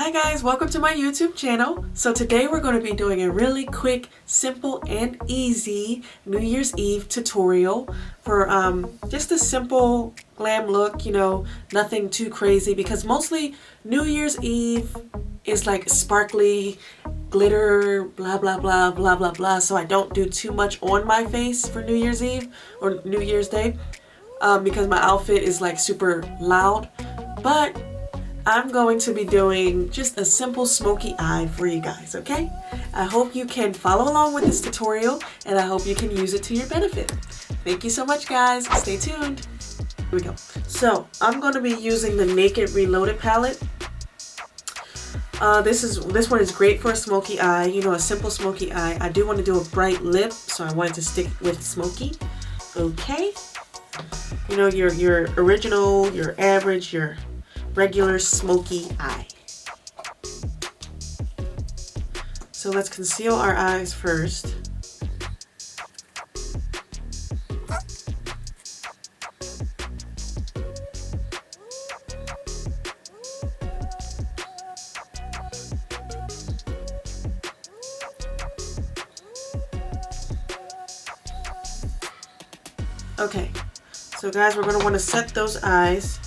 Hi guys, welcome to my YouTube channel. So today we're going to be doing a really quick, simple and easy New Year's Eve tutorial for just a simple glam look, you know, nothing too crazy, because mostly New Year's Eve is like sparkly glitter, blah blah blah blah blah blah, so I don't do too much on my face for New Year's Eve or New Year's Day because my outfit is like super loud. But I'm going to be doing just a simple smoky eye for you guys, okay? I hope you can follow along with this tutorial and I hope you can use it to your benefit. Thank you so much guys. Stay tuned. Here we go. So I'm going to be using the Naked Reloaded palette. This one is great for a smoky eye, you know, a simple smoky eye. I do want to do a bright lip, so I wanted to stick with smoky. Okay. You know, your original, your average, your regular smoky eye. So let's conceal our eyes first. Okay, so guys, we're going to want to set those eyes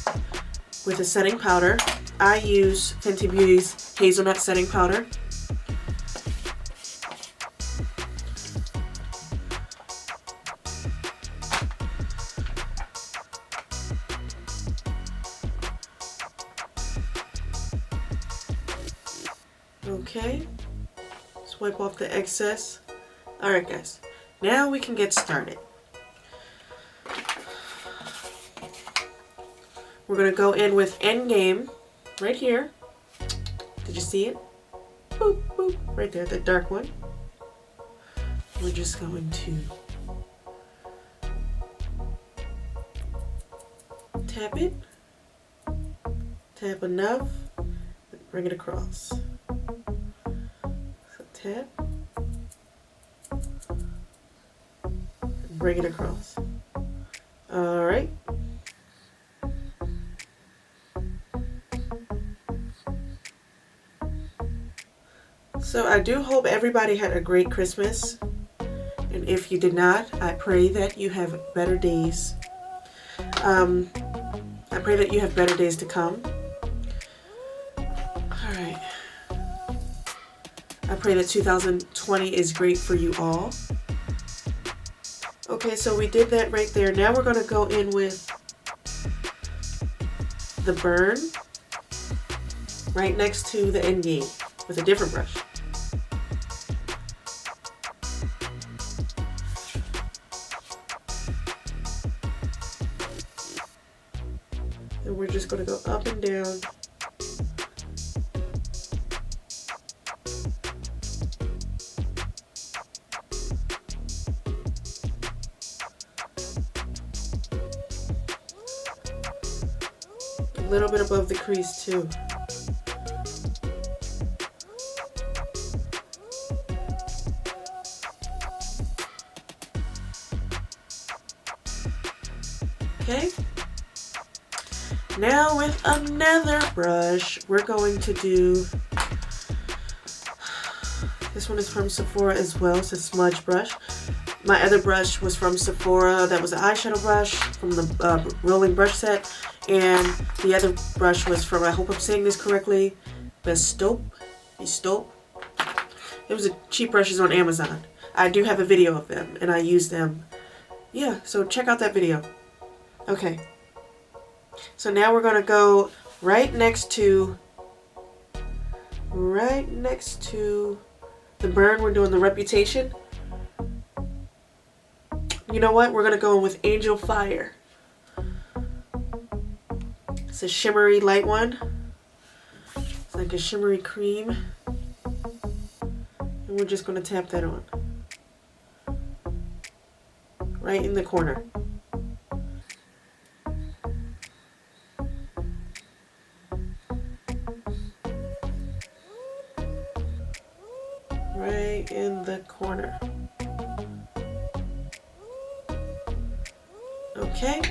with a setting powder. I use Fenty Beauty's Hazelnut Setting Powder. Okay, swipe off the excess. Alright guys, now we can get started. We're going to go in with Endgame right here. Did you see it? Boop, boop, right there, the dark one. We're just going to tap it. Tap enough. Bring it across. So tap. Bring it across. Alright. So I do hope everybody had a great Christmas, and if you did not, I pray that you have better days. I pray that you have better days to come. Alright. I pray that 2020 is great for you all. Okay, so we did that right there. Now we're going to go in with the burn right next to the Endgame with a different brush. And we're just going to go up and down. A little bit above the crease too. Okay. Now with another brush, we're going to do, this one is from Sephora as well, it's a smudge brush. My other brush was from Sephora, that was an eyeshadow brush from the rolling brush set, and the other brush was from, I hope I'm saying this correctly, Bestope. It was a cheap brushes on Amazon. I do have a video of them, and I use them. Yeah, so check out that video. Okay. So now we're going to go right next to the burn. We're doing the Reputation. You know what? We're going to go in with Angel Fire. It's a shimmery light one. It's like a shimmery cream. And we're just going to tap that on. Right in the corner. Right in the corner. Okay,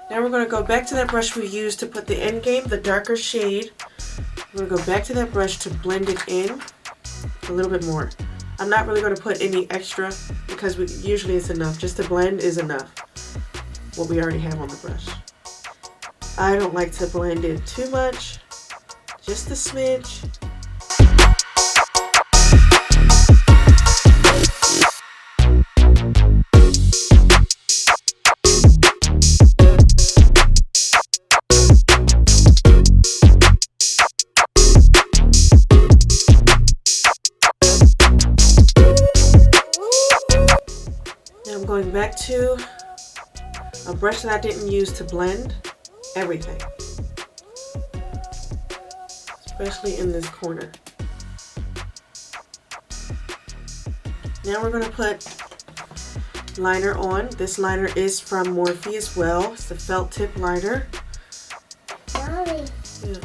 now we're going to go back to that brush we used to put the Endgame, the darker shade, I'm going to go back to that brush to blend it in a little bit more. I'm not really going to put any extra because usually it's enough. Just to blend is enough. What we already have on the brush. I don't like to blend it too much. Just a smidge. I'm going back to a brush that I didn't use to blend everything, especially in this corner. Now we're going to put liner on. This liner is from Morphe as well. It's the felt tip liner. Mommy. Yeah.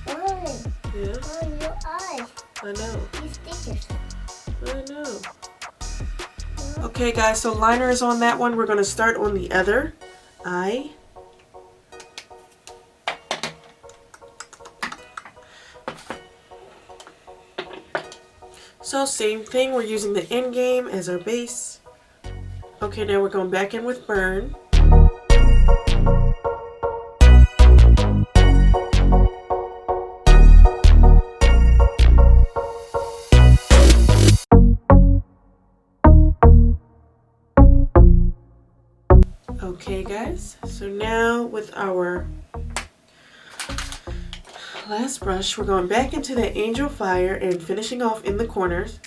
Mommy. Yeah. Mommy, your eyes. I know. These stickers. I know. Okay guys, so liner is on that one. We're going to start on the other eye. So same thing, we're using the Endgame as our base. Okay, now we're going back in with Burn. Okay guys, so now with our last brush, we're going back into that Angel Fire and finishing off in the corners.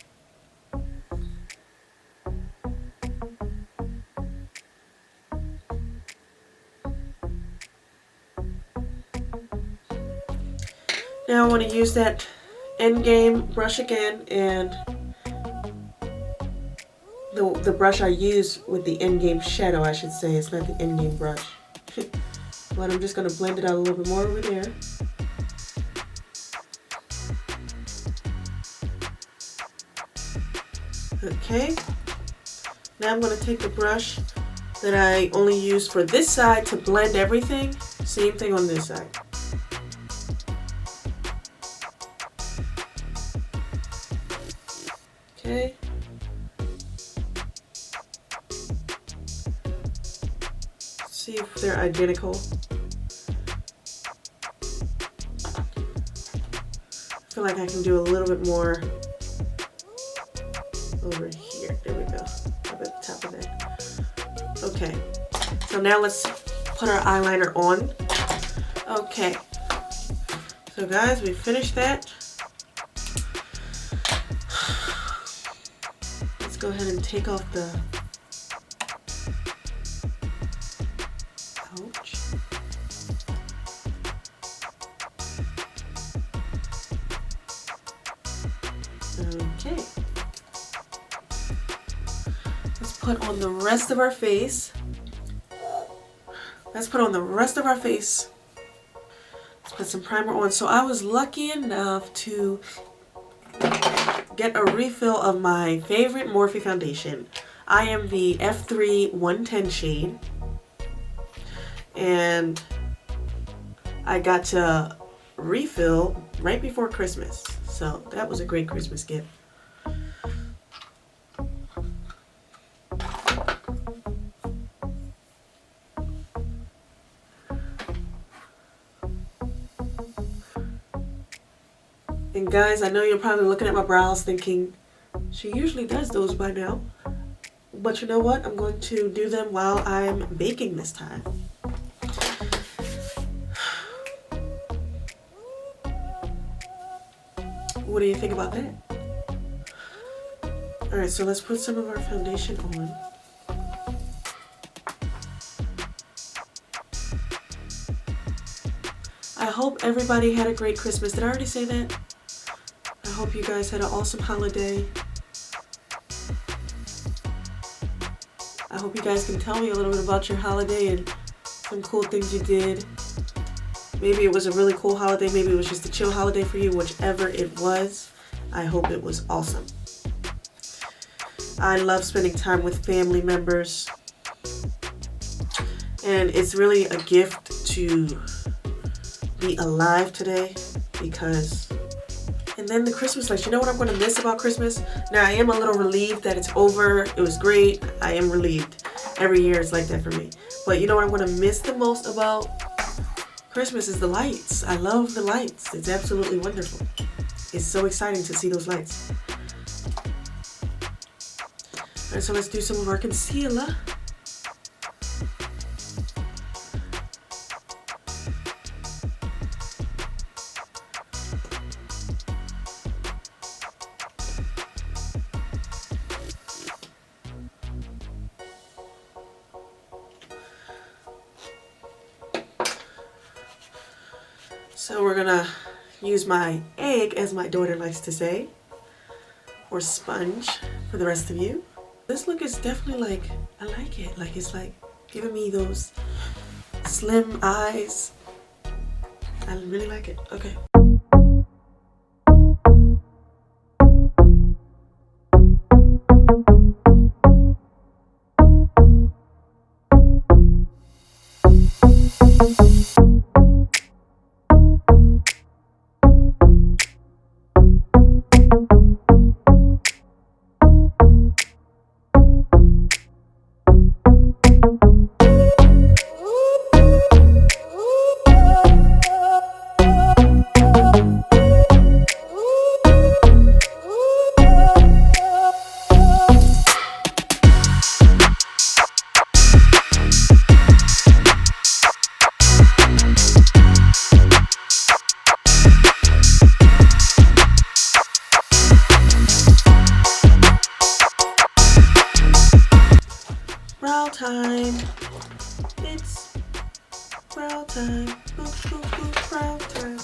Now I want to use that Endgame brush again, and the brush I use with the Endgame shadow, I should say. It's not the Endgame brush. But I'm just going to blend it out a little bit more over there. Okay. Now I'm going to take the brush that I only used for this side to blend everything. Same thing on this side. Okay. See if they're identical. I feel like I can do a little bit more over here. There we go. Up at the top of that. Okay. So now let's put our eyeliner on. Okay. So guys, we finished that. Let's go ahead and take off the pouch. Okay. Let's put on the rest of our face. Let's put on the rest of our face. Let's put some primer on. So I was lucky enough to get a refill of my favorite Morphe foundation. I am the F3 110 shade. And I got to refill right before Christmas. So that was a great Christmas gift. And guys, I know you're probably looking at my brows thinking, she usually does those by now. But you know what? I'm going to do them while I'm baking this time. What do you think about that? Alright, so let's put some of our foundation on. I hope everybody had a great Christmas. Did I already say that? I hope you guys had an awesome holiday. I hope you guys can tell me a little bit about your holiday and some cool things you did. Maybe it was a really cool holiday. Maybe it was just a chill holiday for you. Whichever it was, I hope it was awesome. I love spending time with family members. And it's really a gift to be alive today because, and then the Christmas lights. You know what I'm going to miss about Christmas? Now I am a little relieved that it's over. It was great. I am relieved. Every year it's like that for me. But you know what I'm going to miss the most about Christmas is the lights. I love the lights. It's absolutely wonderful. It's so exciting to see those lights. Alright, so let's do some of our concealer. So we're gonna use my egg, as my daughter likes to say, or sponge for the rest of you. This look is definitely like, I like it. Like it's like giving me those slim eyes. I really like it. Okay. Brow time. It's brow time. Boop, boop, boop, brow time.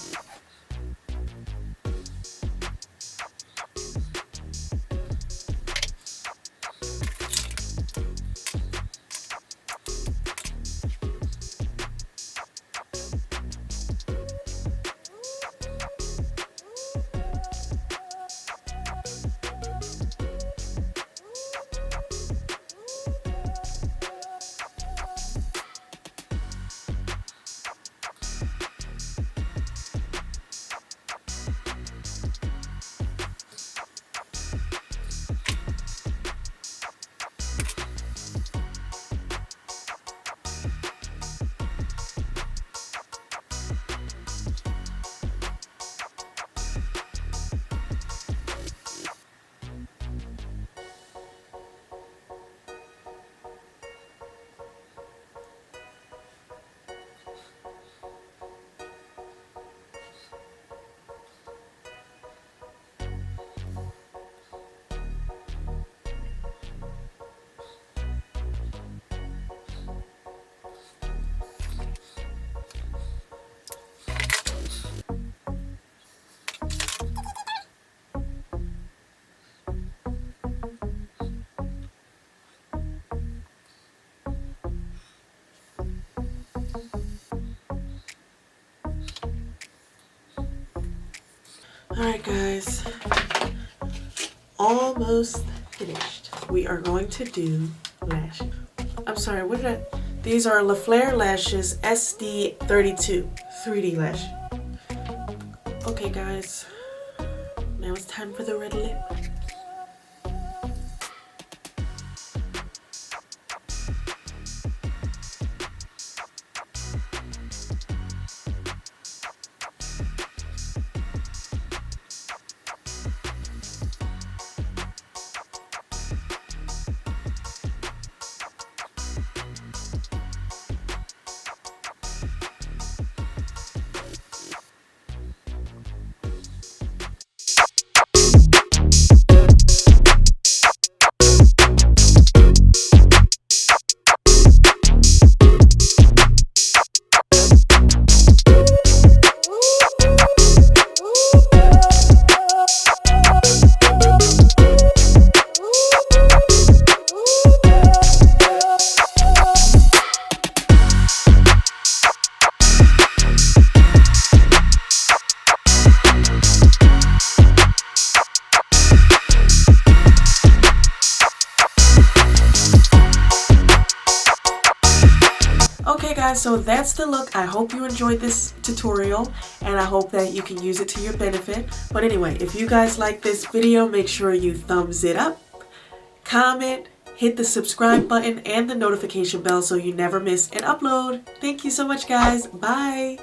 Alright guys, almost finished. We are going to do lashes. I'm sorry, what did I? These are La Flare Lashes SD32 3D lash. Okay guys, now it's time for the red lip. guys, so that's the look. I hope you enjoyed this tutorial and I hope that you can use it to your benefit. But anyway, if you guys like this video, make sure you thumbs it up, comment, hit the subscribe button and the notification bell so you never miss an upload. Thank you so much, guys. Bye.